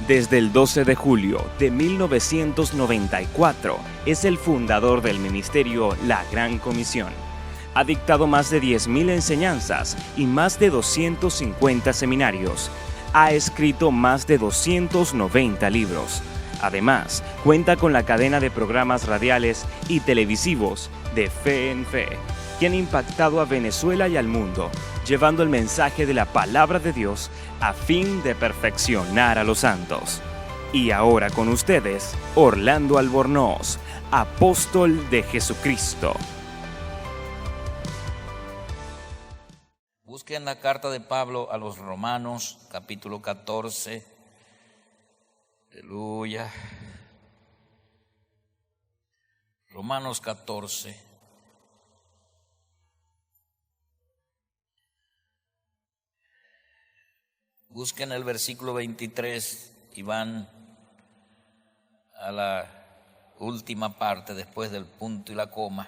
Desde el 12 de julio de 1994 es el fundador del ministerio La Gran Comisión. Ha dictado más de 10.000 enseñanzas y más de 250 seminarios. Ha escrito más de 290 libros. Además, cuenta con la cadena de programas radiales y televisivos de Fe en Fe, que han impactado a Venezuela y al mundo, llevando el mensaje de la palabra de Dios a fin de perfeccionar a los santos. Y ahora con ustedes, Orlando Albornoz, apóstol de Jesucristo. Busquen la carta de Pablo a los Romanos, capítulo 14. Aleluya. Romanos 14. Busquen el versículo 23 y van a la última parte después del punto y la coma.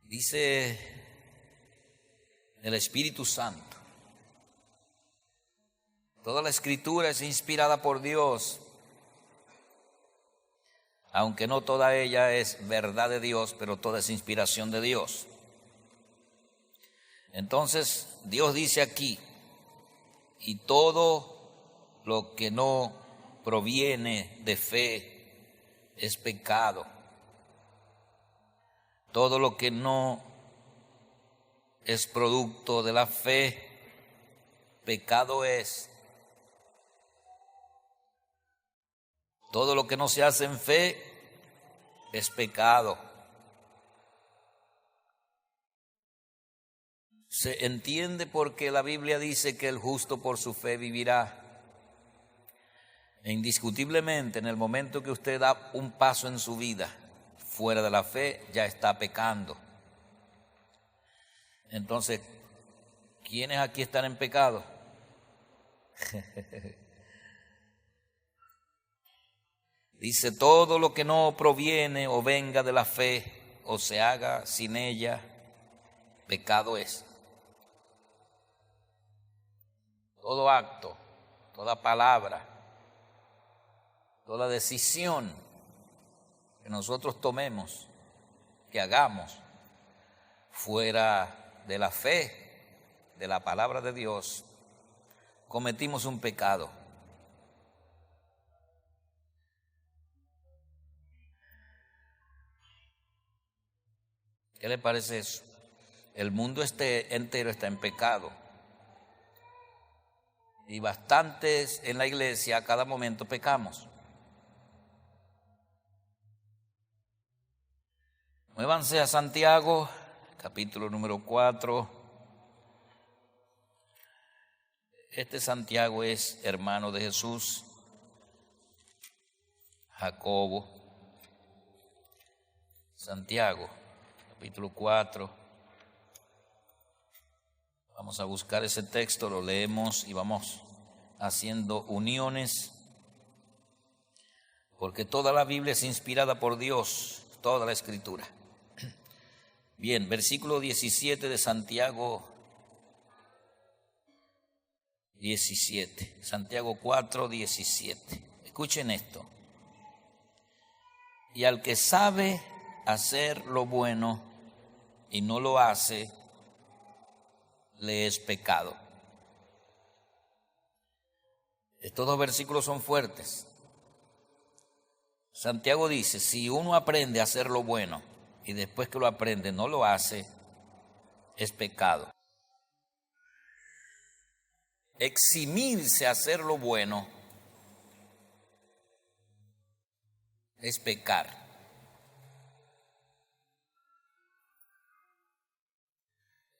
Dice el Espíritu Santo: toda la Escritura es inspirada por Dios, aunque no toda ella es verdad de Dios, pero toda es inspiración de Dios. Entonces Dios dice aquí: y todo lo que no proviene de fe es pecado. Todo lo que no es producto de la fe, pecado es. Todo lo que no se hace en fe es pecado. Se entiende porque la Biblia dice que el justo por su fe vivirá. E indiscutiblemente, en el momento que usted da un paso en su vida fuera de la fe, ya está pecando. Entonces, ¿quiénes aquí están en pecado? Dice: todo lo que no proviene o venga de la fe o se haga sin ella, pecado es. Todo acto, toda palabra, toda decisión que nosotros tomemos, que hagamos fuera de la fe, de la palabra de Dios, cometimos un pecado. ¿Qué le parece eso? El mundo entero está en pecado. Y bastantes en la iglesia a cada momento pecamos. Muévanse a Santiago, capítulo número 4. Este Santiago es hermano de Jesús, Jacobo. Santiago, capítulo 4. Vamos a buscar ese texto, lo leemos y vamos haciendo uniones, porque toda la Biblia es inspirada por Dios, toda la Escritura. Bien, versículo 17 de Santiago 17, Santiago 4, 17. Escuchen esto: y al que sabe hacer lo bueno y no lo hace, le es pecado. Estos dos versículos son fuertes. Santiago dice: si uno aprende a hacer lo bueno y después que lo aprende no lo hace, es pecado. Eximirse a hacer lo bueno es pecar.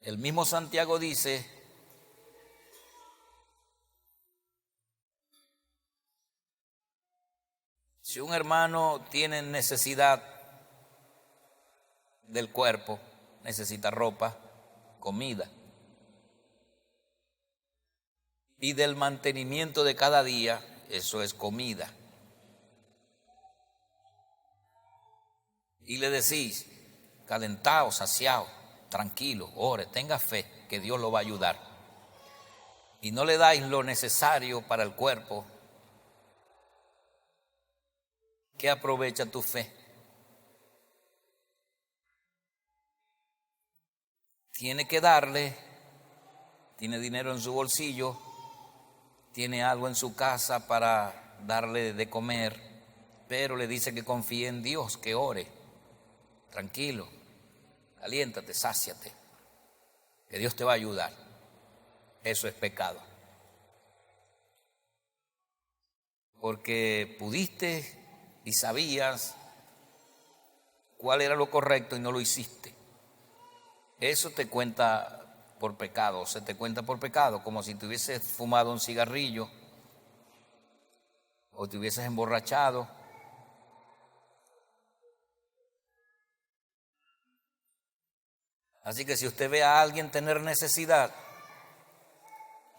El mismo Santiago dice: si un hermano tiene necesidad del cuerpo, necesita ropa, comida, y del mantenimiento de cada día, eso es comida, y le decís: calentaos, saciaos, tranquilo, ore, tenga fe que Dios lo va a ayudar. y no le dais lo necesario para el cuerpo, ¿qué aprovecha tu fe? Tiene que darle, tiene dinero en su bolsillo, tiene algo en su casa para darle de comer, pero le dice que confíe en Dios, que ore. Tranquilo, caliéntate, sáciate, que Dios te va a ayudar. Eso es pecado. Porque pudiste y sabías cuál era lo correcto y no lo hiciste. Eso te cuenta por pecado, se te cuenta por pecado, como si te hubieses fumado un cigarrillo o te hubieses emborrachado. Así que si usted ve a alguien tener necesidad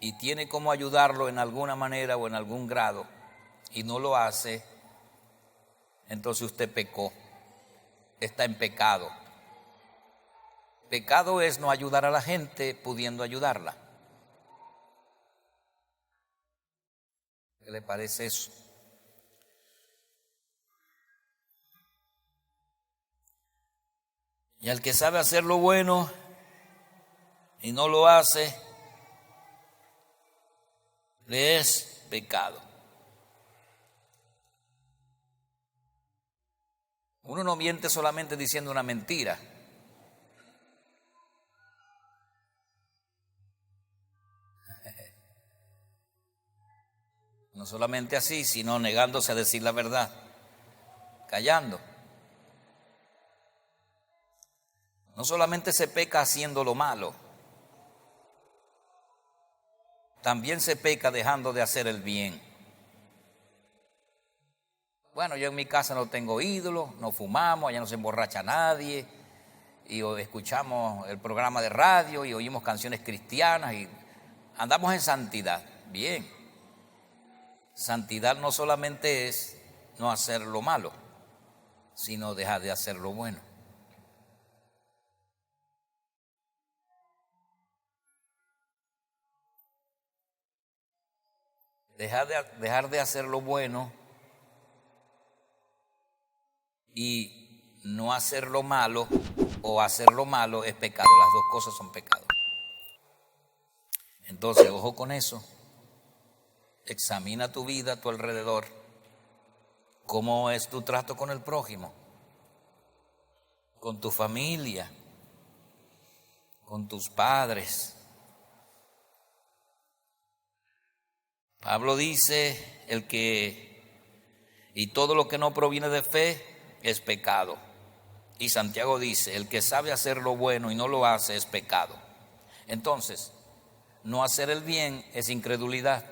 y tiene cómo ayudarlo en alguna manera o en algún grado y no lo hace, entonces usted pecó, está en pecado. Pecado es no ayudar a la gente pudiendo ayudarla. ¿Qué le parece eso? Y al que sabe hacer lo bueno y no lo hace, le es pecado. Uno no miente solamente diciendo una mentira. No solamente así, sino negándose a decir la verdad, callando. No solamente se peca haciendo lo malo, también se peca dejando de hacer el bien. Bueno, yo en mi casa no tengo ídolos, no fumamos, allá no se emborracha nadie, y escuchamos el programa de radio y oímos canciones cristianas y andamos en santidad. Bien. Santidad no solamente es no hacer lo malo, sino dejar de hacer lo bueno. Dejar de hacer lo bueno y no hacer lo malo o hacer lo malo es pecado. Las dos cosas son pecado. Entonces, ojo con eso. Examina tu vida a tu alrededor. ¿Cómo es tu trato con el prójimo? Con tu familia, con tus padres. Pablo dice, y todo lo que no proviene de fe es pecado. Y Santiago dice, el que sabe hacer lo bueno y no lo hace es pecado. Entonces, no hacer el bien es incredulidad.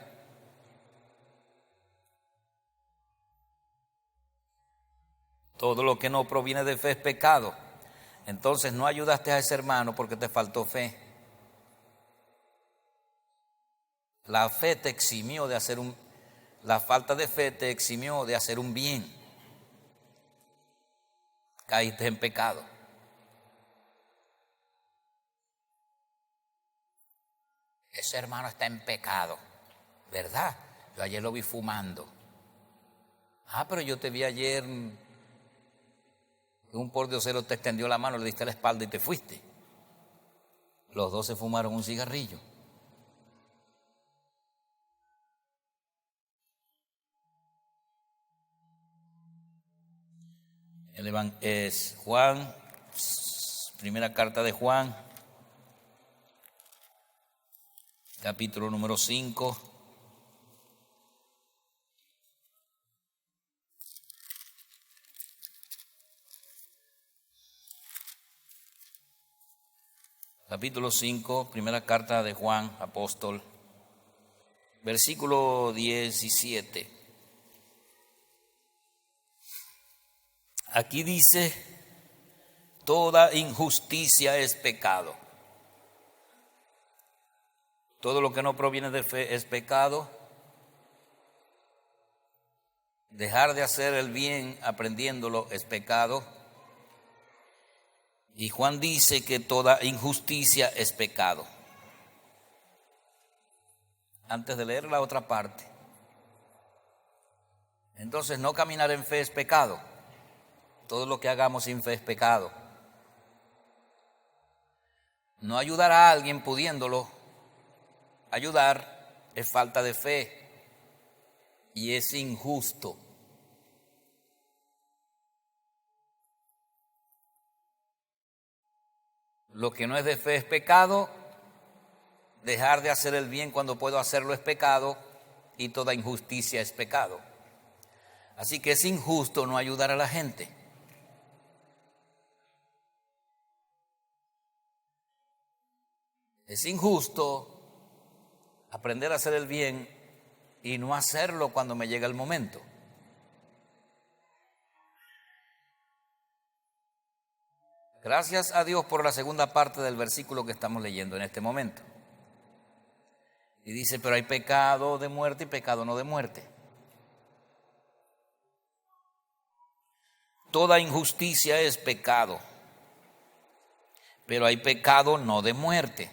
Todo lo que no proviene de fe es pecado. Entonces no ayudaste a ese hermano porque te faltó fe. La fe te eximió de hacer la falta de fe te eximió de hacer un bien. Caíste en pecado. Ese hermano está en pecado, ¿verdad? Yo ayer lo vi fumando. Pero yo te vi ayer. Un pordiosero te extendió la mano, le diste la espalda y te fuiste. Los dos se fumaron un cigarrillo. Es Juan, primera carta de Juan, capítulo número 5. Capítulo 5, primera carta de Juan, apóstol, versículo 17. Aquí dice, toda injusticia es pecado. Todo lo que no proviene de fe es pecado. Dejar de hacer el bien aprendiéndolo es pecado. Y Juan dice que toda injusticia es pecado. antes de leer la otra parte. Entonces, no caminar en fe es pecado. Todo lo que hagamos sin fe es pecado. No ayudar a alguien pudiéndolo ayudar es falta de fe y es injusto. Lo que no es de fe es pecado. Dejar de hacer el bien cuando puedo hacerlo es pecado, y toda injusticia es pecado. Así que es injusto no ayudar a la gente. Es injusto aprender a hacer el bien y no hacerlo cuando me llega el momento. Gracias a Dios por la segunda parte del versículo que estamos leyendo en este momento. Y dice, pero hay pecado de muerte y pecado no de muerte. Toda injusticia es pecado, pero hay pecado no de muerte.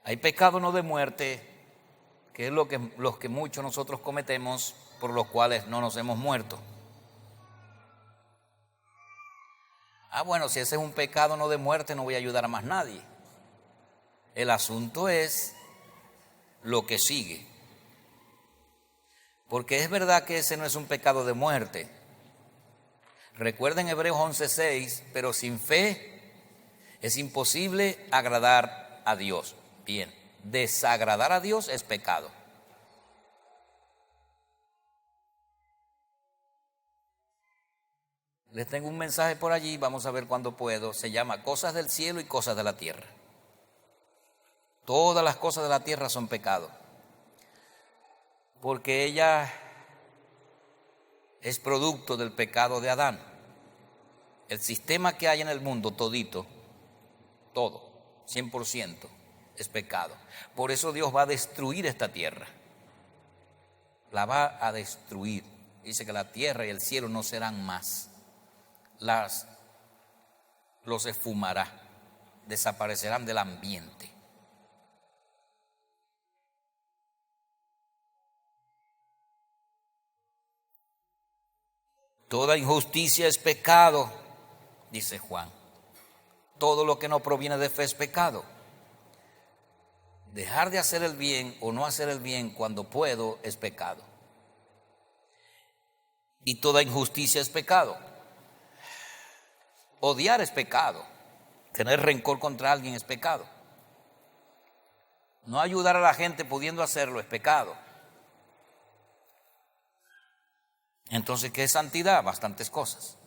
Hay pecado no de muerte, que es los que muchos nosotros cometemos, por los cuales no nos hemos muerto. Bueno, si ese es un pecado no de muerte, no voy a ayudar a más nadie. El asunto es lo que sigue. Porque es verdad que ese no es un pecado de muerte. Recuerden Hebreos 11:6, pero sin fe es imposible agradar a Dios. Bien, desagradar a Dios es pecado. Les tengo un mensaje por allí, vamos a ver cuándo puedo. Se llama Cosas del cielo y cosas de la tierra. Todas las cosas de la tierra son pecado, porque ella es producto del pecado de Adán. El sistema que hay en el mundo todito, todo, 100%, es pecado. Por eso Dios va a destruir esta tierra. La va a destruir. Dice que la tierra y el cielo no serán más. Los esfumará, desaparecerán del ambiente. Toda injusticia es pecado, dice Juan. Todo lo que no proviene de fe es pecado. Dejar de hacer el bien o no hacer el bien cuando puedo es pecado. Y toda injusticia es pecado. Odiar es pecado. Tener rencor contra alguien es pecado. No ayudar a la gente pudiendo hacerlo es pecado. Entonces, ¿qué es santidad? Bastantes cosas.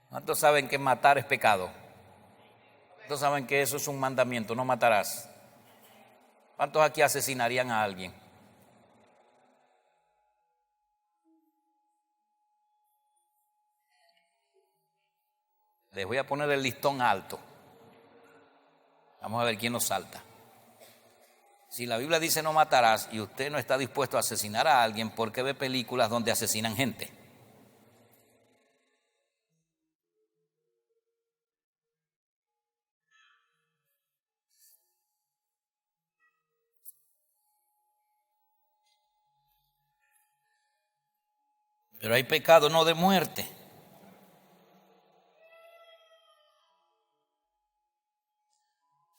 ¿Cuántos saben que matar es pecado? ¿Cuántos saben que eso es un mandamiento? No matarás. ¿Cuántos aquí asesinarían a alguien? Les voy a poner el listón alto. Vamos a ver quién nos salta. Si la Biblia dice no matarás y usted no está dispuesto a asesinar a alguien, ¿por qué ve películas donde asesinan gente? Pero hay pecado no de muerte.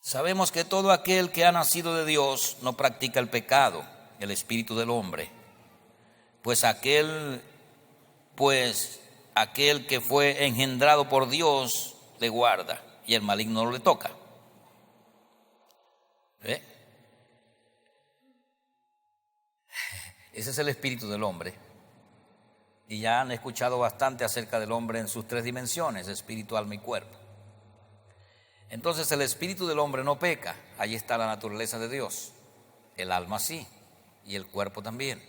Sabemos que todo aquel que ha nacido de Dios no practica el pecado, el espíritu del hombre. Pues aquel que fue engendrado por Dios le guarda y el maligno no le toca. ¿Ve? Ese es el espíritu del hombre. Y ya han escuchado bastante acerca del hombre en sus tres dimensiones, espíritu, alma y cuerpo. Entonces el espíritu del hombre no peca, ahí está la naturaleza de Dios. El alma sí, y el cuerpo también.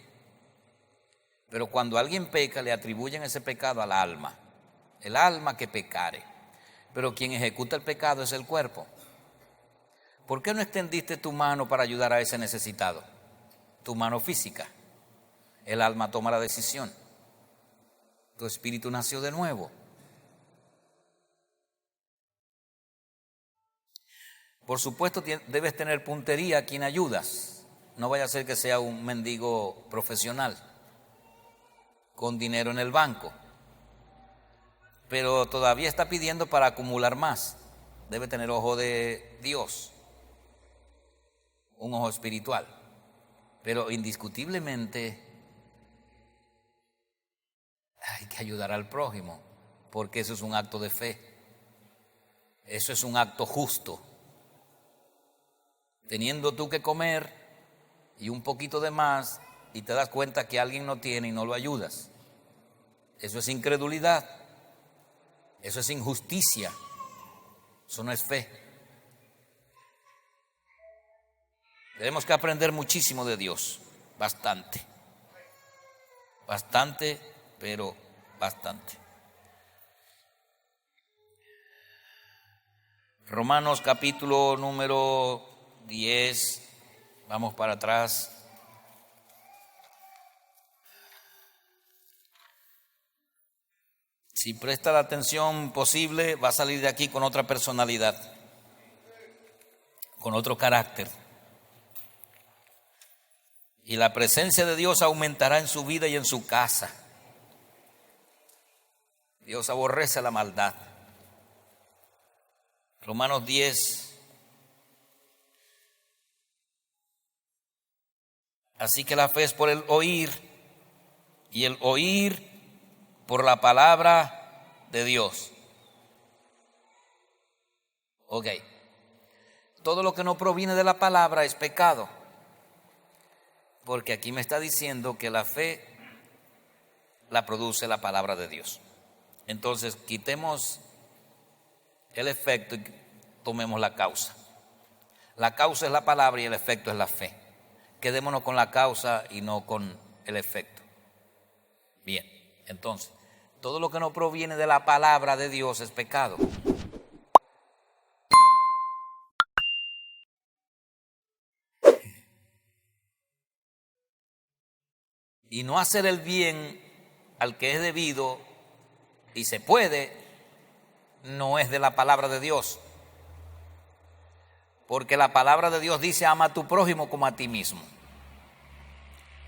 Pero cuando alguien peca, le atribuyen ese pecado al alma. El alma que pecare. Pero quien ejecuta el pecado es el cuerpo. ¿Por qué no extendiste tu mano para ayudar a ese necesitado? Tu mano física. El alma toma la decisión. Tu espíritu nació de nuevo. Por supuesto, debes tener puntería a quien ayudas. No vaya a ser que sea un mendigo profesional con dinero en el banco, pero todavía está pidiendo para acumular más. Debe tener ojo de Dios, un ojo espiritual, pero indiscutiblemente hay que ayudar al prójimo, porque eso es un acto de fe, eso es un acto justo. Teniendo tú que comer y un poquito de más y te das cuenta que alguien no tiene y no lo ayudas, eso es incredulidad, eso es injusticia, eso no es fe. Tenemos que aprender muchísimo de Dios, bastante, pero bastante. Romanos capítulo número 10, vamos para atrás. Si presta la atención posible, va a salir de aquí con otra personalidad, con otro carácter. Y la presencia de Dios aumentará en su vida y en su casa. Dios aborrece la maldad. Romanos 10. Así que la fe es por el oír, y el oír por la palabra de Dios. Ok. Todo lo que no proviene de la palabra es pecado. Porque aquí me está diciendo que la fe la produce la palabra de Dios. Entonces, quitemos el efecto y tomemos la causa. La causa es la palabra y el efecto es la fe. Quedémonos con la causa y no con el efecto. Bien, entonces, todo lo que no proviene de la palabra de Dios es pecado. Y no hacer el bien al que es debido y se puede, no es de la palabra de Dios. Porque la palabra de Dios dice: ama a tu prójimo como a ti mismo.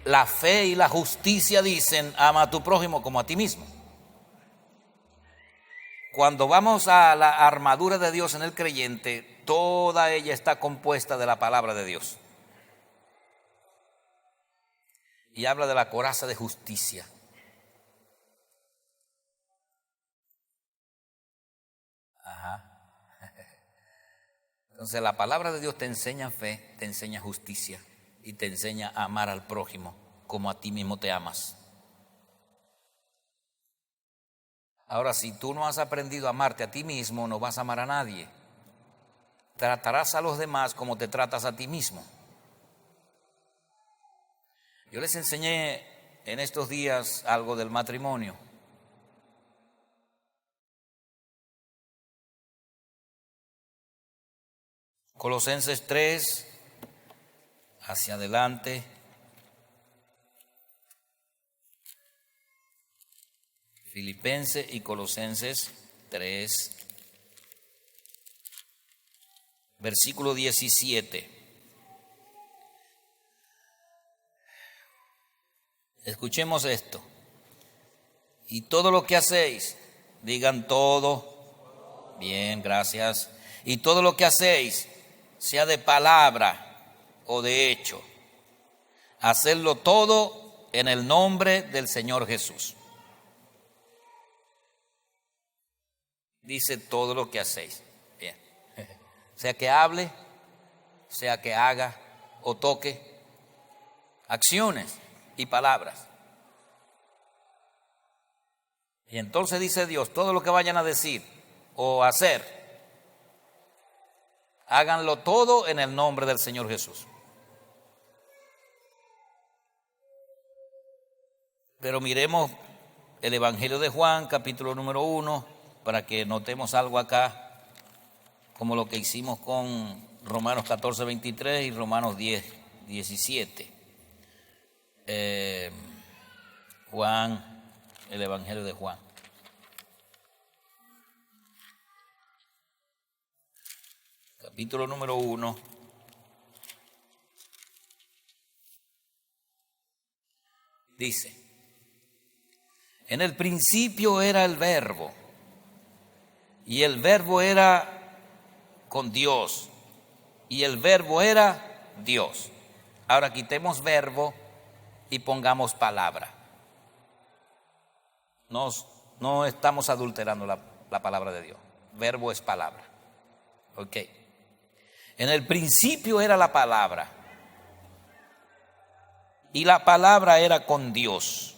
La fe y la justicia dicen: ama a tu prójimo como a ti mismo. Cuando vamos a la armadura de Dios en el creyente, toda ella está compuesta de la palabra de Dios. Y habla de la coraza de justicia. Entonces la palabra de Dios te enseña fe, te enseña justicia y te enseña a amar al prójimo como a ti mismo te amas. Ahora, si tú no has aprendido a amarte a ti mismo, no vas a amar a nadie. Tratarás a los demás como te tratas a ti mismo. Yo les enseñé en estos días algo del matrimonio. Colosenses 3, hacia adelante. Filipenses y Colosenses 3, versículo 17. Escuchemos esto. Y todo lo que hacéis, digan todo. Bien, gracias. Y todo lo que hacéis, sea de palabra o de hecho, hacedlo todo en el nombre del Señor Jesús. Dice todo lo que hacéis. Bien. Sea que hable, sea que haga o toque, acciones y palabras. Y entonces dice Dios: todo lo que vayan a decir o hacer, háganlo todo en el nombre del Señor Jesús. Pero miremos el Evangelio de Juan, capítulo número 1, para que notemos algo acá, como lo que hicimos con Romanos 14, 23 y Romanos 10, 17. Juan, el Evangelio de Juan. Capítulo número 1. Dice: en el principio era el Verbo, y el Verbo era con Dios, y el Verbo era Dios. Ahora quitemos verbo y pongamos palabra. No estamos adulterando la palabra de Dios. Verbo es palabra. Ok. En el principio era la palabra, y la palabra era con Dios,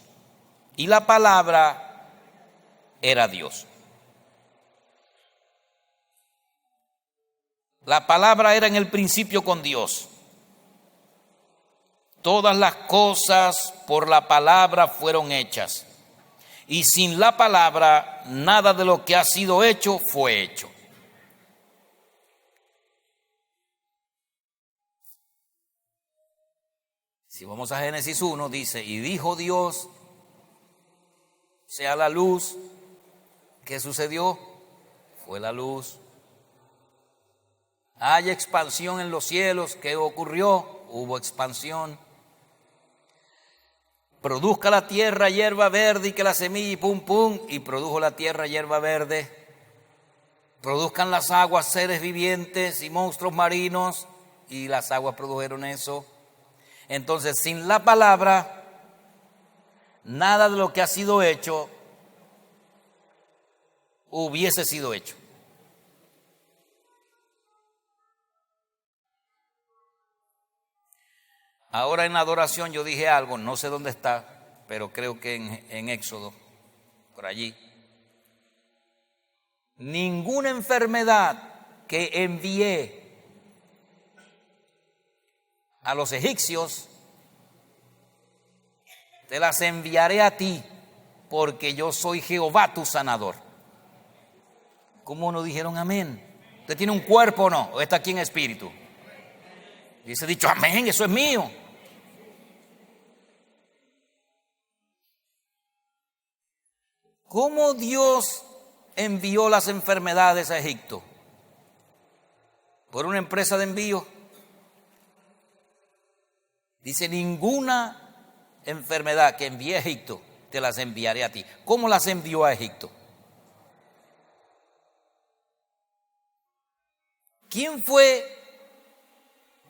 y la palabra era Dios. La palabra era en el principio con Dios. Todas las cosas por la palabra fueron hechas, y sin la palabra nada de lo que ha sido hecho fue hecho. Si vamos a Génesis 1, dice: y dijo Dios, sea la luz. ¿Qué sucedió? Fue la luz. Hay expansión en los cielos. ¿Qué ocurrió? Hubo expansión. Produzca la tierra hierba verde y que la semilla y pum pum, y produjo la tierra hierba verde. Produzcan las aguas seres vivientes y monstruos marinos, y las aguas produjeron eso. Entonces, sin la palabra, nada de lo que ha sido hecho hubiese sido hecho. Ahora en la adoración yo dije algo, no sé dónde está, pero creo que en Éxodo, por allí. Ninguna enfermedad que envié a los egipcios, te las enviaré a ti, porque yo soy Jehová tu sanador. ¿Cómo no dijeron amén? ¿Usted tiene un cuerpo o no? ¿O está aquí en espíritu? Dice dicho amén, eso es mío. ¿Cómo Dios envió las enfermedades a Egipto? ¿Por una empresa de envío? Dice: ninguna enfermedad que envié a Egipto te las enviaré a ti. ¿Cómo las envió a Egipto? ¿Quién fue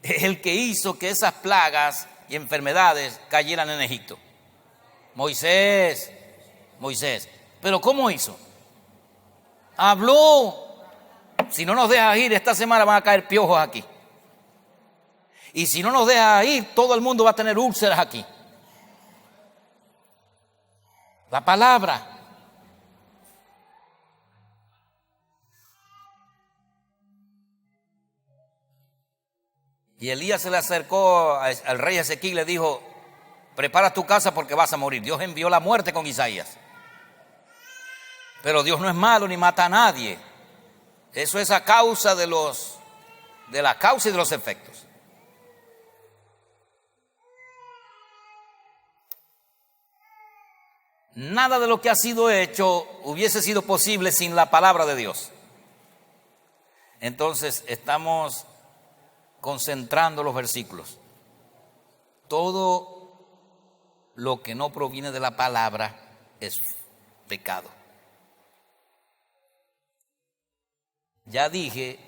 el que hizo que esas plagas y enfermedades cayeran en Egipto? Moisés. ¿Pero cómo hizo? Habló. Si no nos dejas ir, esta semana van a caer piojos aquí. Y si no nos dejas ir, todo el mundo va a tener úlceras aquí. La palabra. Y Elías se le acercó al rey Ezequiel y le dijo: prepara tu casa porque vas a morir. Dios envió la muerte con Isaías. Pero Dios no es malo ni mata a nadie. Eso es a causa de la causa y de los efectos. Nada de lo que ha sido hecho hubiese sido posible sin la palabra de Dios. Entonces estamos concentrando los versículos. Todo lo que no proviene de la palabra es pecado. Ya dije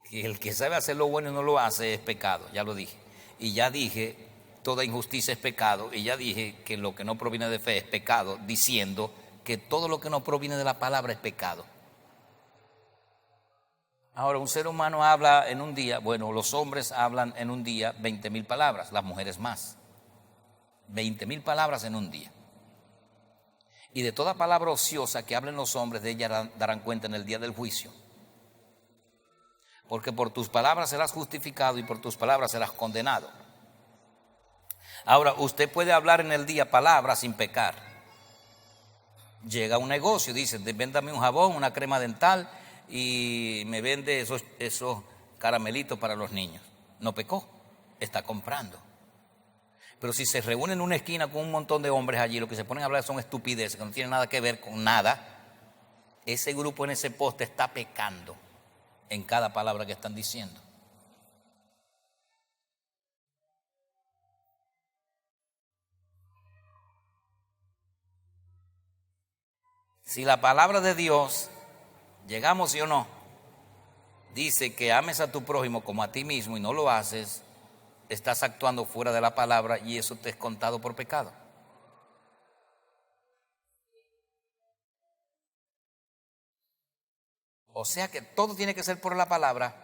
que el que sabe hacer lo bueno y no lo hace es pecado, ya lo dije. Y ya dije, toda injusticia es pecado. Y ya dije que lo que no proviene de fe es pecado, diciendo que todo lo que no proviene de la palabra es pecado. Ahora, un ser humano habla en un día, bueno, los hombres hablan en un día 20,000 palabras, las mujeres más. 20,000 palabras en un día. Y de toda palabra ociosa que hablen los hombres, de ella darán cuenta en el día del juicio. Porque por tus palabras serás justificado y por tus palabras serás condenado. Ahora, usted puede hablar en el día palabras sin pecar. Llega a un negocio, dice: véndame un jabón, una crema dental, y me vende esos caramelitos para los niños. No pecó, está comprando. Pero si se reúnen en una esquina con un montón de hombres allí, lo que se ponen a hablar son estupideces que no tienen nada que ver con nada, ese grupo en ese poste está pecando en cada palabra que están diciendo. Si la palabra de Dios, llegamos sí o no, dice que ames a tu prójimo como a ti mismo y no lo haces, estás actuando fuera de la palabra y eso te es contado por pecado. O sea que todo tiene que ser por la palabra.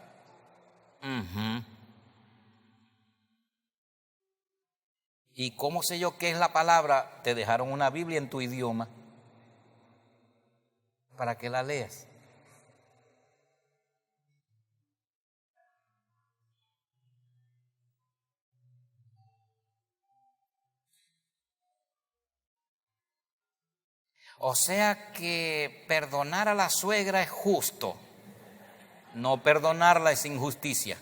¿Y cómo sé yo qué es la palabra? Te dejaron una Biblia en tu idioma para que la leas. O sea que perdonar a la suegra es justo, no perdonarla es injusticia.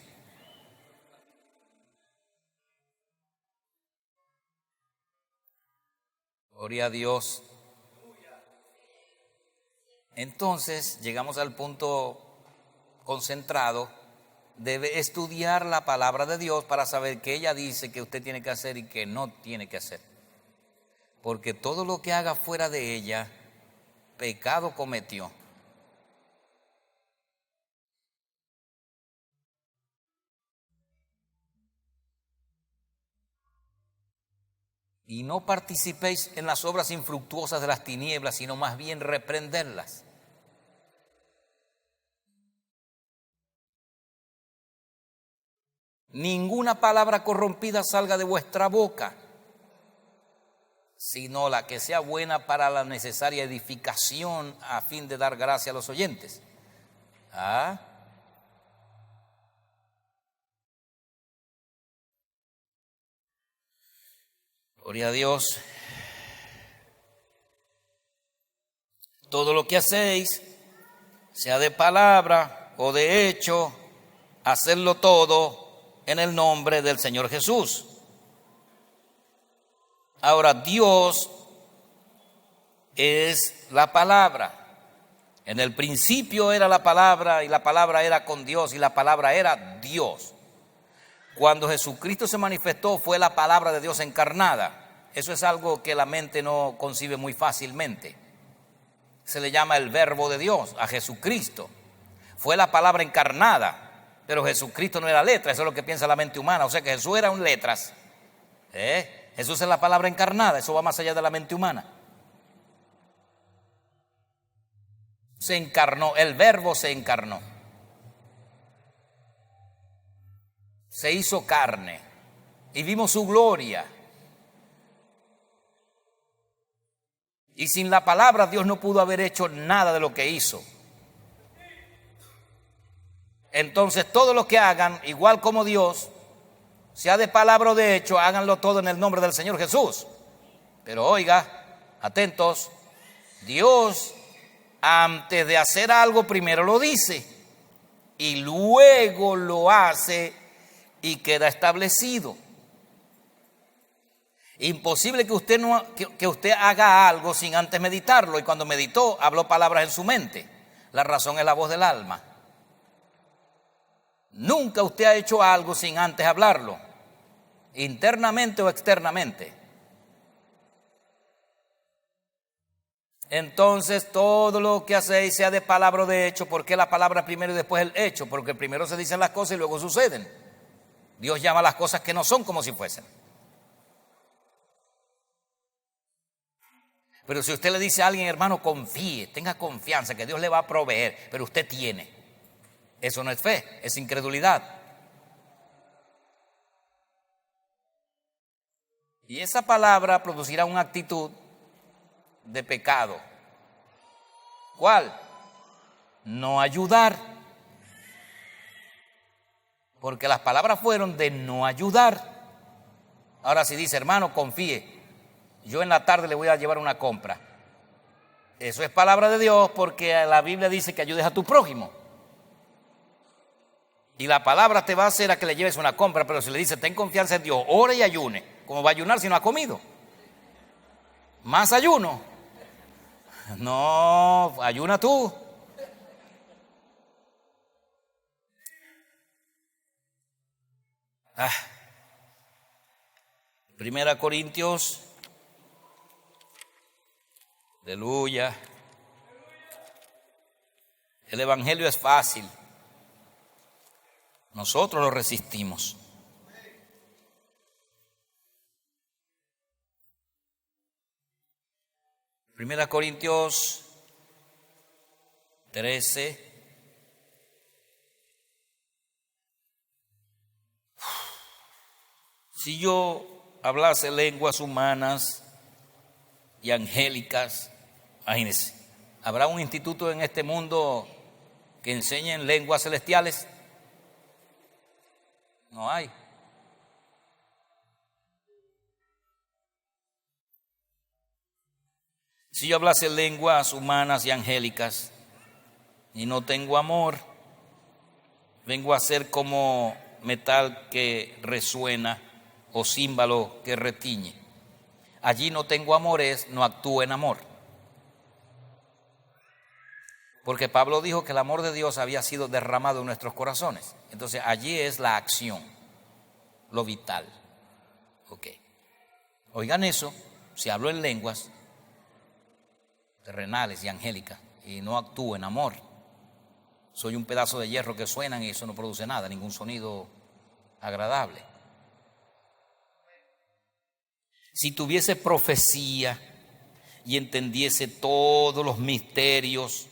Gloria a Dios. Entonces llegamos al punto concentrado. Debe estudiar la palabra de Dios para saber qué ella dice que usted tiene que hacer y qué no tiene que hacer. Porque todo lo que haga fuera de ella, pecado cometió. Y no participéis en las obras infructuosas de las tinieblas, sino más bien reprenderlas. Ninguna palabra corrompida salga de vuestra boca, sino la que sea buena para la necesaria edificación a fin de dar gracia a los oyentes. Gloria a Dios. Todo lo que hacéis, sea de palabra o de hecho, hacedlo todo en el nombre del Señor Jesús. Ahora, Dios es la palabra. En el principio era la palabra y la palabra era con Dios y la palabra era Dios. Cuando Jesucristo se manifestó fue la palabra de Dios encarnada. Eso es algo que la mente no concibe muy fácilmente. Se le llama el verbo de Dios a Jesucristo. Fue la palabra encarnada. Pero Jesucristo no era letra, eso es lo que piensa la mente humana. O sea que Jesús era un letras. Jesús es la palabra encarnada, eso va más allá de la mente humana. Se encarnó, el verbo se encarnó. Se hizo carne y vimos su gloria. Y sin la palabra Dios no pudo haber hecho nada de lo que hizo. Entonces todo lo que hagan, igual como Dios, sea de palabra o de hecho, háganlo todo en el nombre del Señor Jesús. Pero oiga, atentos, Dios antes de hacer algo primero lo dice y luego lo hace y queda establecido. Imposible que usted haga algo sin antes meditarlo, y cuando meditó habló palabras en su mente. La razón es la voz del alma. Nunca usted ha hecho algo sin antes hablarlo, internamente o externamente. Entonces todo lo que hacéis, sea de palabra o de hecho. ¿Por qué la palabra primero y después el hecho? Porque primero se dicen las cosas y luego suceden. Dios llama las cosas que no son como si fuesen. Pero si usted le dice a alguien, hermano, confíe, tenga confianza que Dios le va a proveer, pero usted tiene, eso no es fe, es incredulidad. Y esa palabra producirá una actitud de pecado. ¿Cuál? No ayudar. Porque las palabras fueron de no ayudar. Ahora si dice, hermano, confíe, yo en la tarde le voy a llevar una compra. Eso es palabra de Dios, porque la Biblia dice que ayudes a tu prójimo. Y la palabra te va a hacer a que le lleves una compra, pero si le dice ten confianza en Dios, ore y ayune, ¿cómo va a ayunar si no ha comido? Más ayuno. No, ayuna tú. Primera Corintios. Aleluya. El evangelio es fácil. Nosotros lo resistimos. Primera Corintios 13. Si yo hablase lenguas humanas y angélicas, imagínense, ¿habrá un instituto en este mundo que enseñe lenguas celestiales? No hay. Si yo hablase lenguas humanas y angélicas y no tengo amor, vengo a ser como metal que resuena o címbalo que retiñe. Allí no tengo amor, no actúo en amor. Porque Pablo dijo que el amor de Dios había sido derramado en nuestros corazones. Entonces allí es la acción, lo vital. Ok. Oigan eso, si hablo en lenguas terrenales y angélicas y no actúo en amor, soy un pedazo de hierro que suenan y eso no produce nada, ningún sonido agradable. Si tuviese profecía y entendiese todos los misterios,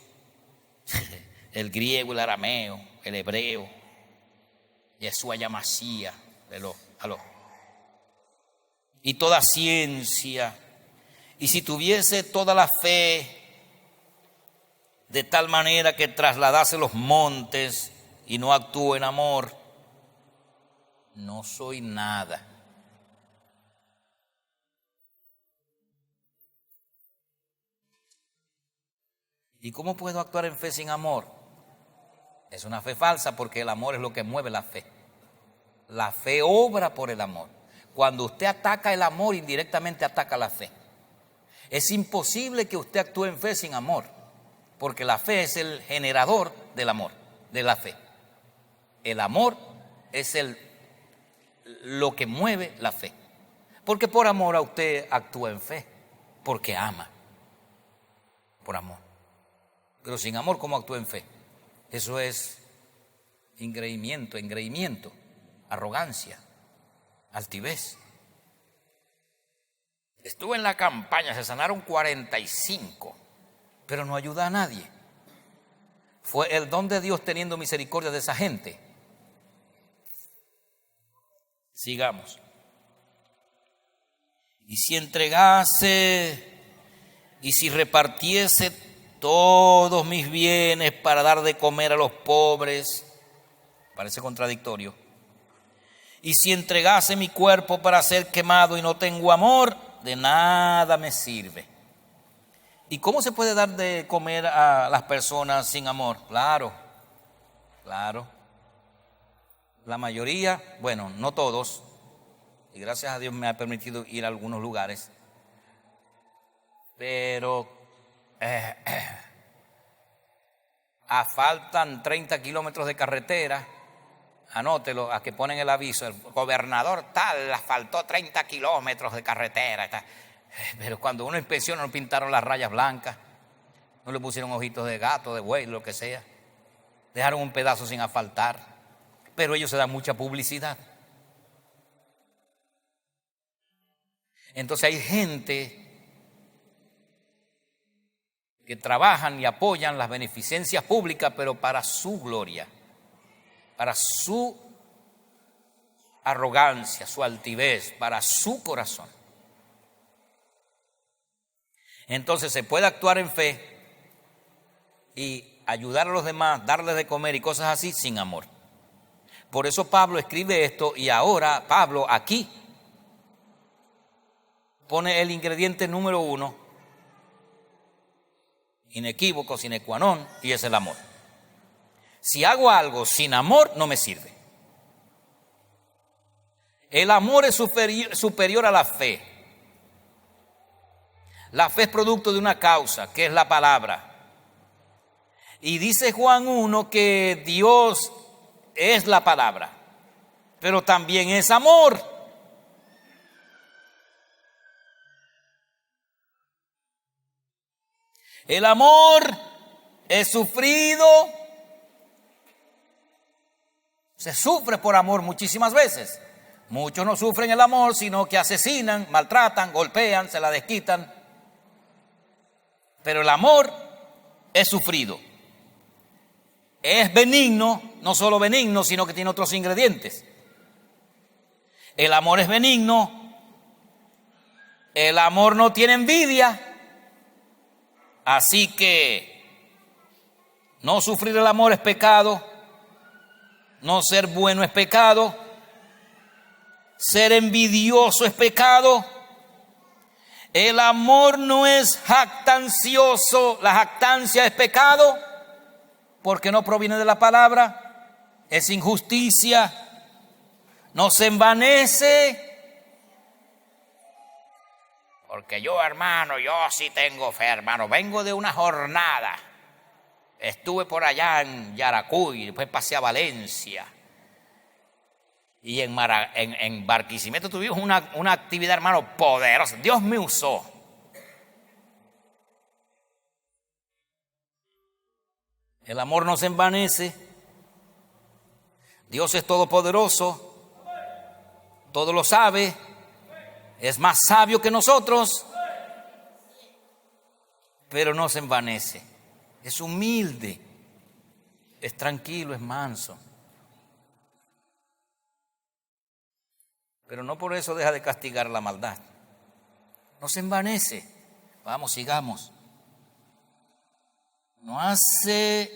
el griego, el arameo, el hebreo, Yeshua Yamasía, y toda ciencia, y si tuviese toda la fe de tal manera que trasladase los montes y no actúe en amor, no soy nada. ¿Y cómo puedo actuar en fe sin amor? Es una fe falsa, porque el amor es lo que mueve la fe. La fe obra por el amor. Cuando usted ataca el amor, indirectamente ataca la fe. Es imposible que usted actúe en fe sin amor, porque la fe es el generador del amor, de la fe. El amor es lo que mueve la fe. Porque por amor a usted actúa en fe, porque ama, por amor. Pero sin amor, ¿cómo actúa en fe? Eso es engreimiento, arrogancia, altivez. Estuve en la campaña, se sanaron 45, pero no ayuda a nadie. Fue el don de Dios teniendo misericordia de esa gente. Sigamos. Y si entregase y si repartiese todos mis bienes para dar de comer a los pobres, parece contradictorio. Y si entregase mi cuerpo para ser quemado y no tengo amor, de nada me sirve. ¿Y cómo se puede dar de comer a las personas sin amor? Claro. La mayoría, bueno, no todos, y gracias a Dios me ha permitido ir a algunos lugares, pero faltan 30 kilómetros de carretera. Anótelo, a que ponen el aviso, el gobernador tal, asfaltó 30 kilómetros de carretera. Pero cuando uno inspecciona, no pintaron las rayas blancas, no le pusieron ojitos de gato, de buey, lo que sea. Dejaron un pedazo sin asfaltar, pero ellos se dan mucha publicidad. Entonces hay gente que trabajan y apoyan las beneficencias públicas, pero para su gloria, para su arrogancia, su altivez, para su corazón. Entonces se puede actuar en fe y ayudar a los demás, darles de comer y cosas así sin amor. Por eso Pablo escribe esto, y ahora Pablo aquí pone el ingrediente número 1 inequívoco, sine qua non, y es el amor. Si hago algo sin amor, no me sirve. El amor es superior a la fe. La fe es producto de una causa, que es la palabra. Y dice Juan 1 que Dios es la palabra, pero también es amor. El amor es sufrido. Se sufre por amor muchísimas veces. Muchos no sufren el amor, sino que asesinan, maltratan, golpean, se la desquitan. Pero el amor es sufrido. Es benigno, no solo benigno, sino que tiene otros ingredientes. El amor es benigno. El amor no tiene envidia. Así que no sufrir el amor es pecado. No ser bueno es pecado. Ser envidioso es pecado. El amor no es jactancioso. La jactancia es pecado porque no proviene de la palabra. Es injusticia. No se envanece. Porque yo, hermano, yo sí tengo fe, hermano. Vengo de una jornada. Estuve por allá en Yaracuy, después pasé a Valencia. Y en Barquisimeto tuvimos una actividad, hermano, poderosa. Dios me usó. El amor no se envanece. Dios es todopoderoso. Todo lo sabe. Es más sabio que nosotros. Pero no se envanece. Es humilde. Es tranquilo, es manso. Pero no por eso deja de castigar la maldad. No se envanece. Vamos, sigamos. No hace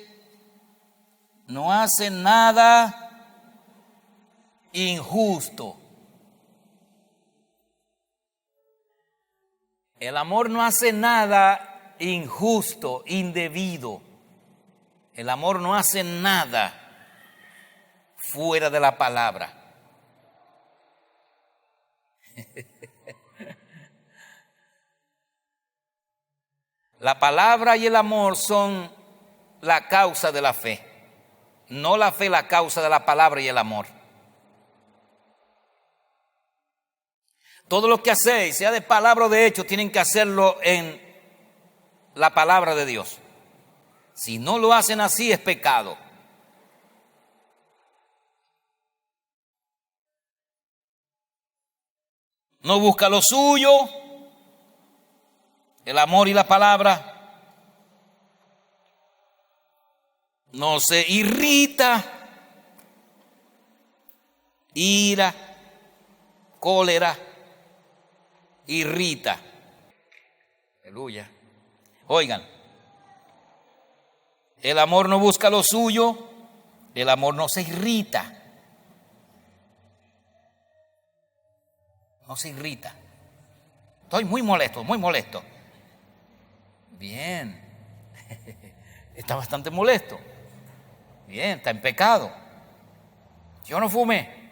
nada injusto. El amor no hace nada injusto, indebido. El amor no hace nada fuera de la palabra. La palabra y el amor son la causa de la fe. No la fe la causa de la palabra y el amor. Todo lo que hacéis, sea de palabra o de hecho, tienen que hacerlo en la palabra de Dios. Si no lo hacen así, es pecado. No busca lo suyo, el amor y la palabra. No se irrita, ira, cólera, irrita. Aleluya. Oigan, el amor no busca lo suyo, el amor no se irrita. No se irrita. Estoy muy molesto, muy molesto. Bien. Está bastante molesto. Bien, está en pecado. Yo no fumé.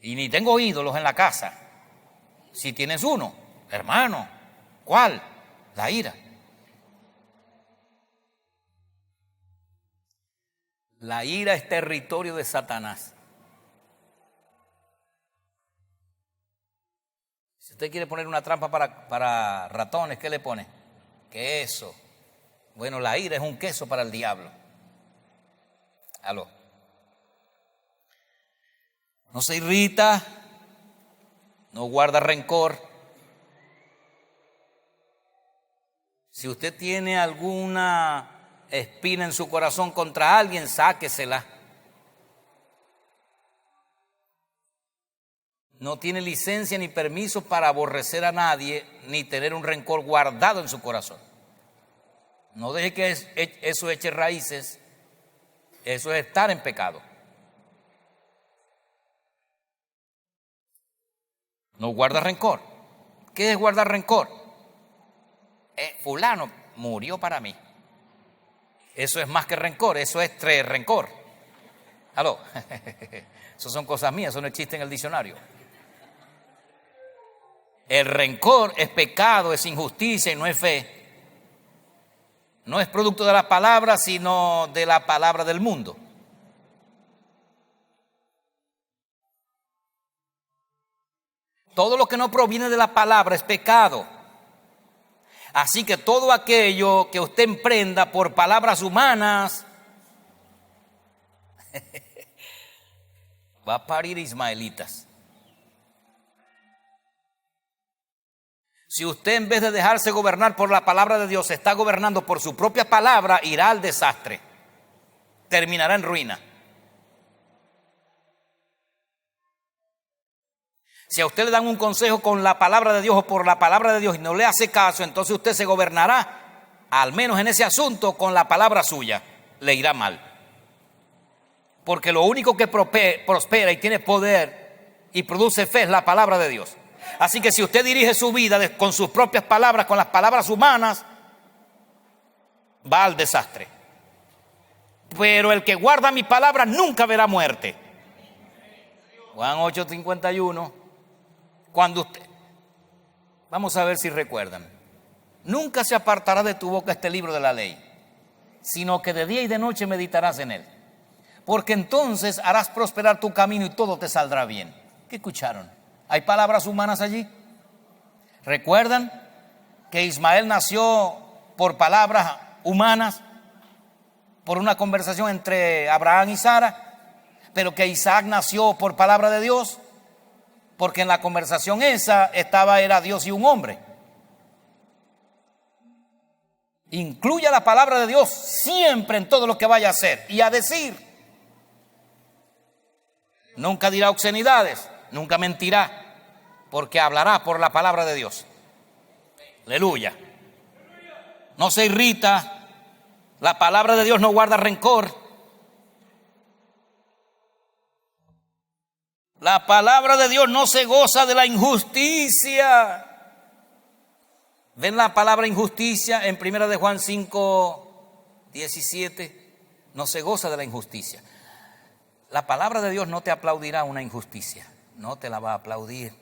Y ni tengo ídolos en la casa. Si tienes uno, hermano, ¿cuál? La ira. La ira es territorio de Satanás. Si usted quiere poner una trampa para ratones, ¿qué le pone? Queso. Bueno, la ira es un queso para el diablo. Aló. No se irrita, no guarda rencor. Si usted tiene alguna espina en su corazón contra alguien, sáquesela. No tiene licencia ni permiso para aborrecer a nadie, ni tener un rencor guardado en su corazón. No deje que eso eche raíces. Eso es estar en pecado. No guarda rencor. ¿Qué es guardar rencor? fulano murió para mí. Eso es más que rencor, eso es rencor. ¿Aló? Eso son cosas mías, eso no existe en el diccionario. El rencor es pecado, es injusticia y no es fe. No es producto de la palabra, sino de la palabra del mundo. Todo lo que no proviene de la palabra es pecado. Así que todo aquello que usted emprenda por palabras humanas va a parir ismaelitas. Si usted, en vez de dejarse gobernar por la palabra de Dios, está gobernando por su propia palabra, irá al desastre. Terminará en ruina. Si a usted le dan un consejo con la palabra de Dios o por la palabra de Dios y no le hace caso, entonces usted se gobernará, al menos en ese asunto, con la palabra suya. Le irá mal. Porque lo único que prospera y tiene poder y produce fe es la palabra de Dios. Así que si usted dirige su vida con sus propias palabras, con las palabras humanas, va al desastre. Pero el que guarda mi palabra nunca verá muerte. Juan 8:51. Cuando usted, vamos a ver si recuerdan, nunca se apartará de tu boca este libro de la ley, sino que de día y de noche meditarás en él. Porque entonces harás prosperar tu camino y todo te saldrá bien. ¿Qué escucharon? ¿Hay palabras humanas allí? ¿Recuerdan que Ismael nació por palabras humanas? Por una conversación entre Abraham y Sara. Pero que Isaac nació por palabra de Dios. Porque en la conversación esa era Dios y un hombre. Incluya la palabra de Dios siempre en todo lo que vaya a hacer y a decir. Nunca dirá obscenidades, nunca mentirá, porque hablará por la palabra de Dios. Aleluya. No se irrita, la palabra de Dios no guarda rencor. La palabra de Dios no se goza de la injusticia. ¿Ven la palabra injusticia en 1 de Juan 5:17? No se goza de la injusticia. La palabra de Dios no te aplaudirá una injusticia. No te la va a aplaudir.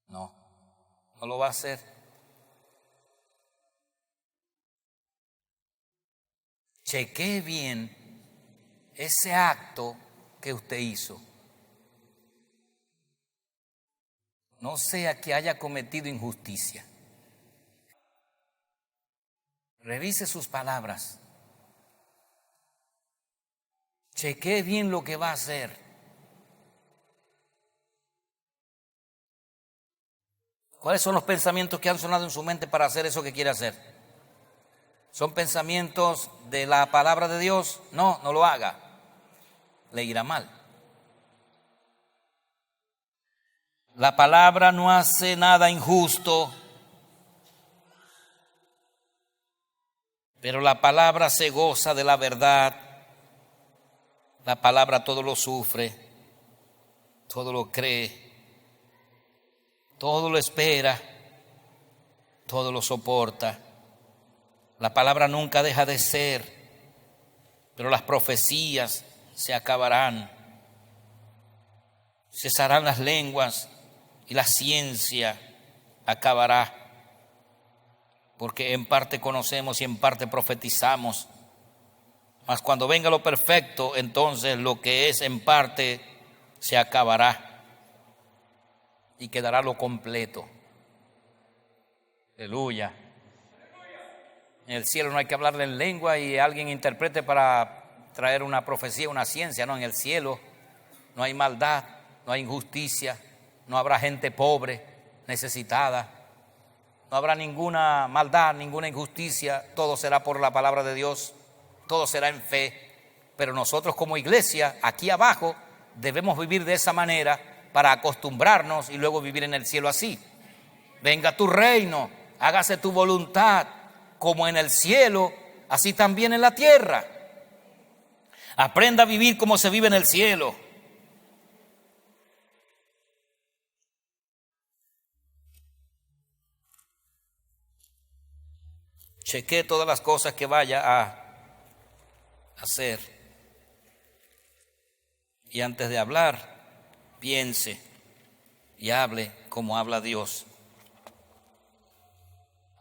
No lo va a hacer. Chequee bien ese acto que usted hizo. No sea que haya cometido injusticia. Revise sus palabras. Chequee bien lo que va a hacer. ¿Cuáles son los pensamientos que han sonado en su mente para hacer eso que quiere hacer? ¿Son pensamientos de la palabra de Dios? No lo haga. Le irá mal. La palabra no hace nada injusto, pero la palabra se goza de la verdad. La palabra todo lo sufre, todo lo cree, todo lo espera, todo lo soporta. La palabra nunca deja de ser, pero las profecías se acabarán. Cesarán las lenguas y la ciencia acabará, porque en parte conocemos y en parte profetizamos. Mas cuando venga lo perfecto, entonces lo que es en parte se acabará y quedará lo completo. Aleluya. En el cielo no hay que hablarle en lengua y alguien interprete para traer una profecía, una ciencia. No, en el cielo no hay maldad, no hay injusticia, no habrá gente pobre, necesitada, no habrá ninguna maldad, ninguna injusticia. Todo será por la palabra de Dios. Todo será en fe, pero nosotros como iglesia, aquí abajo, debemos vivir de esa manera para acostumbrarnos y luego vivir en el cielo así. Venga tu reino, hágase tu voluntad, como en el cielo, así también en la tierra. Aprenda a vivir como se vive en el cielo. chequee todas las cosas que vaya a hacer. Y antes de hablar, piense y hable como habla Dios.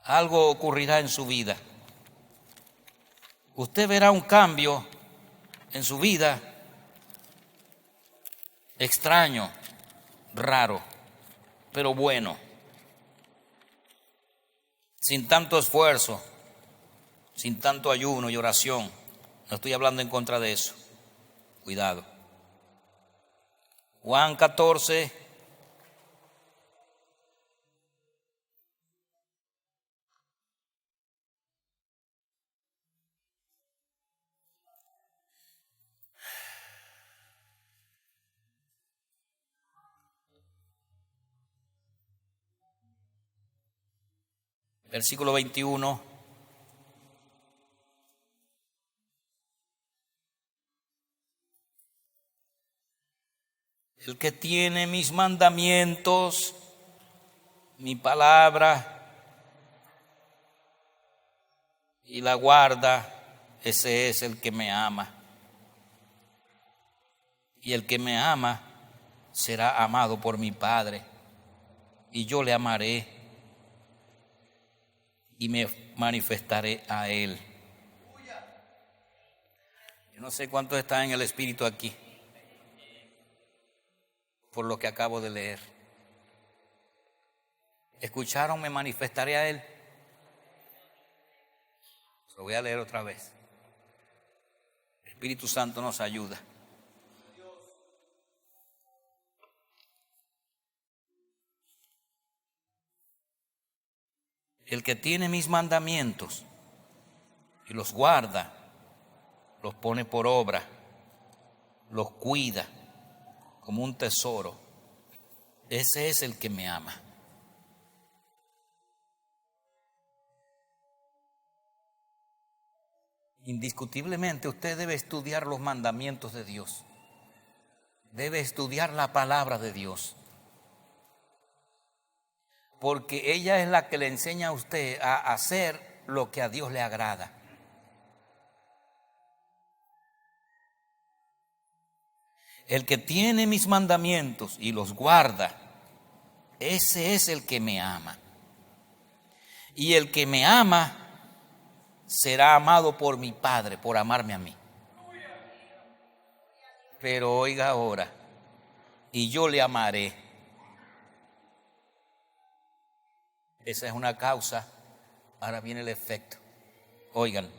Algo ocurrirá en su vida. Usted verá un cambio en su vida extraño, raro, pero bueno. Sin tanto esfuerzo, sin tanto ayuno y oración. No estoy hablando en contra de eso. Cuidado. Juan 14. Versículo 21. El que tiene mis mandamientos, mi palabra, y la guarda, ese es el que me ama. Y el que me ama será amado por mi Padre, y yo le amaré y me manifestaré a él. Yo no sé cuántos están en el Espíritu aquí, por lo que acabo de leer. ¿Escucharon? Me manifestaré a él. Lo voy a leer otra vez. El Espíritu Santo nos ayuda. El que tiene mis mandamientos y los guarda, los pone por obra, los cuida como un tesoro, ese es el que me ama. Indiscutiblemente usted debe estudiar los mandamientos de Dios, debe estudiar la palabra de Dios, porque ella es la que le enseña a usted a hacer lo que a Dios le agrada. El que tiene mis mandamientos y los guarda, ese es el que me ama. Y el que me ama será amado por mi Padre, por amarme a mí. Pero oiga ahora, y yo le amaré. Esa es una causa, ahora viene el efecto. Oigan,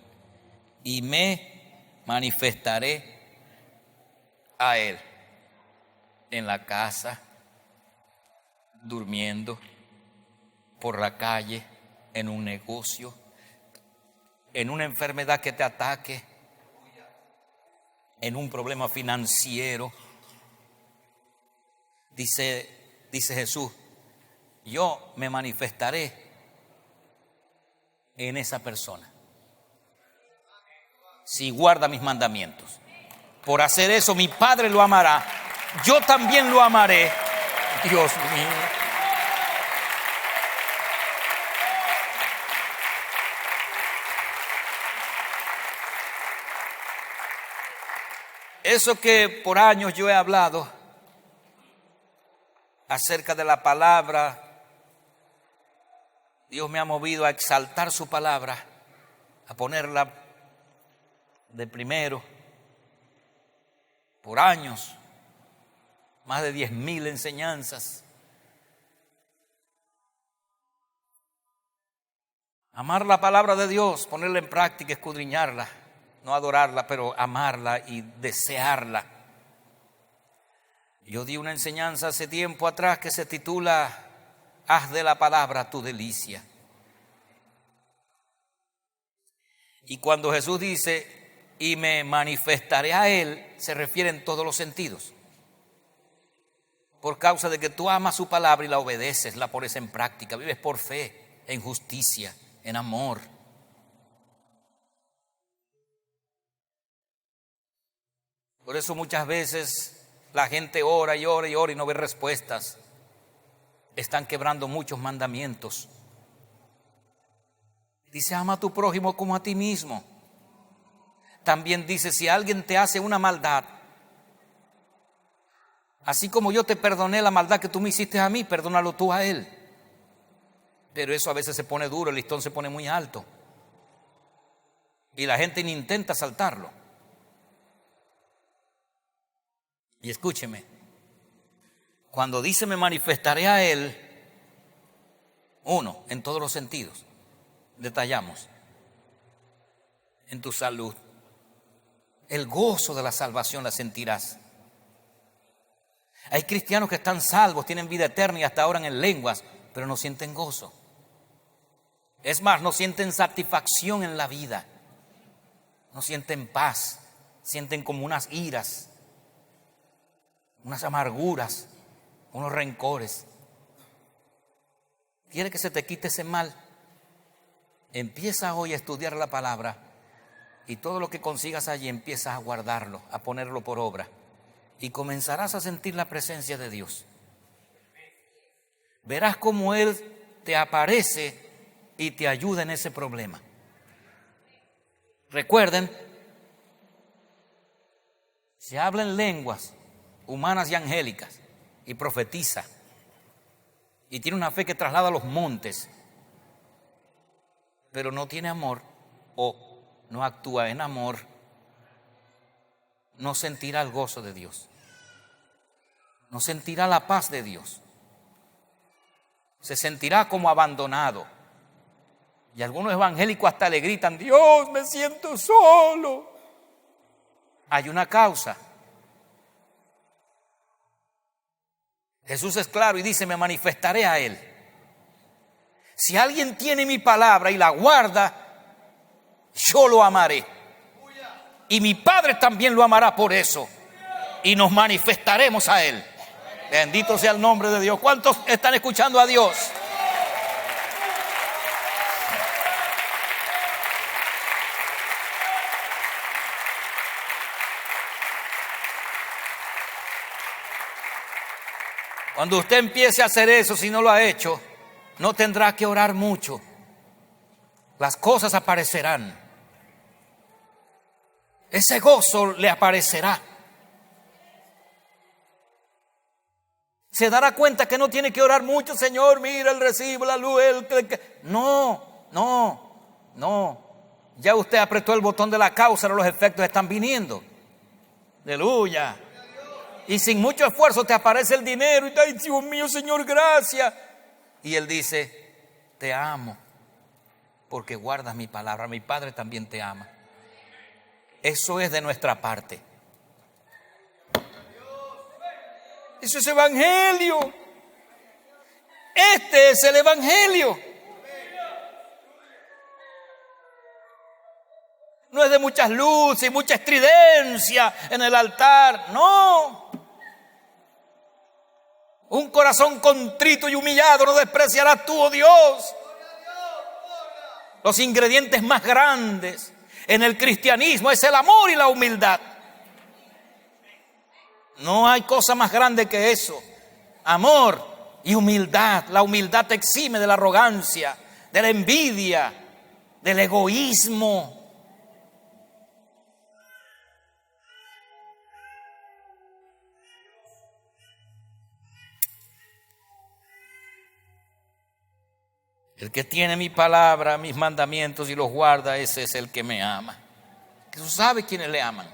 y me manifestaré a él en la casa, durmiendo, por la calle, en un negocio, en una enfermedad que te ataque, en un problema financiero. Dice Jesús, yo me manifestaré en esa persona si guarda mis mandamientos. Por hacer eso mi Padre lo amará, yo también lo amaré. Dios mío. Eso que por años yo he hablado acerca de la palabra, Dios me ha movido a exaltar su palabra, a ponerla de primero. Por años, más de 10,000 enseñanzas. Amar la palabra de Dios, ponerla en práctica, escudriñarla, no adorarla, pero amarla y desearla. Yo di una enseñanza hace tiempo atrás que se titula Haz de la palabra tu delicia. Y cuando Jesús dice y me manifestaré a él, se refiere en todos los sentidos. Por causa de que tú amas su palabra y la obedeces, la pones en práctica, vives por fe, en justicia, en amor. Por eso muchas veces la gente ora y ora y ora y no ve respuestas. Están quebrando muchos mandamientos. Dice, ama a tu prójimo como a ti mismo. También dice, si alguien te hace una maldad, así como yo te perdoné la maldad que tú me hiciste a mí, perdónalo tú a él. Pero eso a veces se pone duro, el listón se pone muy alto. Y la gente ni intenta saltarlo. Y escúcheme, cuando dice me manifestaré a él, uno, en todos los sentidos, detallamos, en tu salud, el gozo de la salvación la sentirás. Hay cristianos que están salvos, tienen vida eterna y hasta oran en lenguas, pero no sienten gozo. Es más, no sienten satisfacción en la vida, no sienten paz, sienten como unas iras, unas amarguras, unos rencores. ¿Quiere que se te quite ese mal? Empieza hoy a estudiar la palabra y todo lo que consigas allí empiezas a guardarlo, a ponerlo por obra y comenzarás a sentir la presencia de Dios. Verás cómo Él te aparece y te ayuda en ese problema. Recuerden, se habla en lenguas humanas y angélicas y profetiza y tiene una fe que traslada a los montes, pero no tiene amor o no actúa en amor, no sentirá el gozo de Dios, no sentirá la paz de Dios, se sentirá como abandonado. Y algunos evangélicos hasta le gritan, Dios, me siento solo. Hay una causa. Jesús es claro y dice, me manifestaré a él. Si alguien tiene mi palabra y la guarda, yo lo amaré. Y mi Padre también lo amará por eso. Y nos manifestaremos a él. Bendito sea el nombre de Dios. ¿Cuántos están escuchando a Dios? Cuando usted empiece a hacer eso, si no lo ha hecho, no tendrá que orar mucho. Las cosas aparecerán. Ese gozo le aparecerá. Se dará cuenta que no tiene que orar mucho. Señor, mira el recibo, la luz. No. Ya usted apretó el botón de la causa, ahora los efectos están viniendo. Aleluya. Y sin mucho esfuerzo te aparece el dinero. Y ay, Dios mío, Señor, gracias. Y Él dice, te amo porque guardas mi palabra. Mi Padre también te ama. Eso es de nuestra parte. Eso es evangelio. Este es el evangelio. No es de muchas luces y mucha estridencia en el altar. No. Un corazón contrito y humillado no despreciarás tú, oh Dios. Los ingredientes más grandes en el cristianismo es el amor y la humildad. No hay cosa más grande que eso. Amor y humildad. La humildad te exime de la arrogancia, de la envidia, del egoísmo. El que tiene mi palabra, mis mandamientos y los guarda, ese es el que me ama. Jesús sabe quiénes le aman.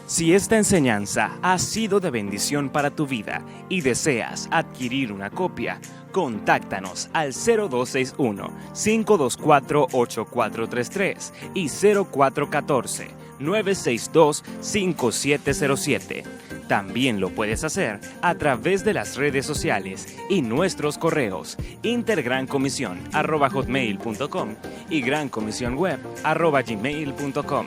Si esta enseñanza ha sido de bendición para tu vida y deseas adquirir una copia, contáctanos al 0261-524-8433 y 0414-962-5707. También lo puedes hacer a través de las redes sociales y nuestros correos intergrancomisión@hotmail.com y grancomisionweb@gmail.com.